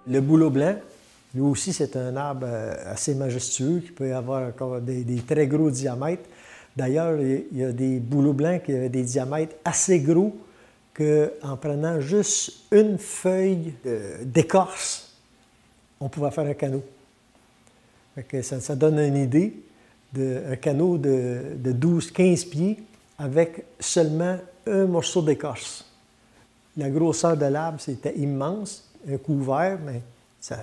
Le bouleau blanc, lui aussi, c'est un arbre assez majestueux qui peut avoir encore des très gros diamètres. D'ailleurs, il y a des bouleaux blancs qui avaient des diamètres assez gros qu'en prenant juste une feuille d'écorce, on pouvait faire un canot. Ça donne une idée d'un canot de 12-15 pieds avec seulement un morceau d'écorce. La grosseur de l'arbre, c'était immense, un couvert, mais ça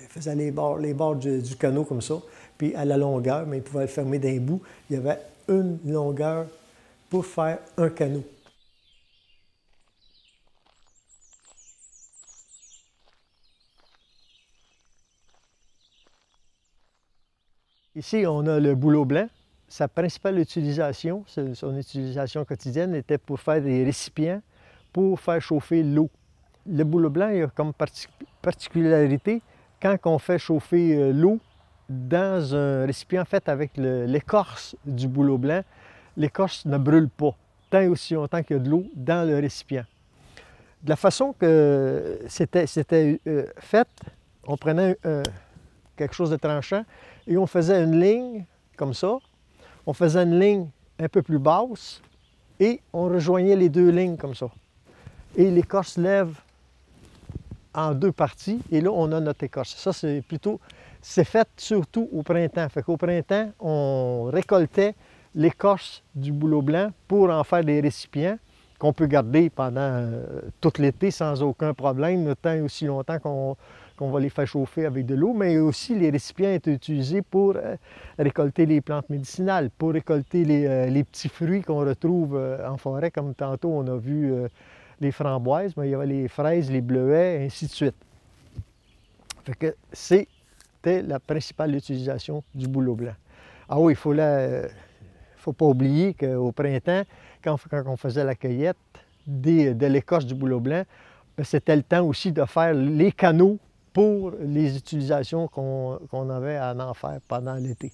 faisait les bords du canot comme ça. Puis à la longueur, mais il pouvait le fermer d'un bout. Il y avait une longueur pour faire un canot. Ici, on a le bouleau blanc. Sa principale utilisation, son utilisation quotidienne, était pour faire des récipients pour faire chauffer l'eau. Le bouleau blanc, il a comme particularité, quand on fait chauffer l'eau dans un récipient fait avec l'écorce du bouleau blanc, l'écorce ne brûle pas, tant et aussi longtemps qu'il y a de l'eau dans le récipient. De la façon que c'était fait, on prenait quelque chose de tranchant et on faisait une ligne comme ça. On faisait une ligne un peu plus basse et on rejoignait les deux lignes comme ça. Et l'écorce lève en deux parties et là, on a notre écorce. Ça, c'est fait surtout au printemps. Fait qu'au printemps, on récoltait l'écorce du bouleau blanc pour en faire des récipients qu'on peut garder pendant tout l'été sans aucun problème, tant et aussi longtemps qu'on va les faire chauffer avec de l'eau, mais aussi les récipients étaient utilisés pour récolter les plantes médicinales, pour récolter les petits fruits qu'on retrouve en forêt, comme tantôt on a vu les framboises, mais il y avait les fraises, les bleuets, et ainsi de suite. Fait que c'était la principale utilisation du bouleau blanc. Ah oui, il ne faut pas oublier qu'au printemps, quand on faisait la cueillette de l'écorce du bouleau blanc, c'était le temps aussi de faire les canots pour les utilisations qu'on avait à en faire pendant l'été.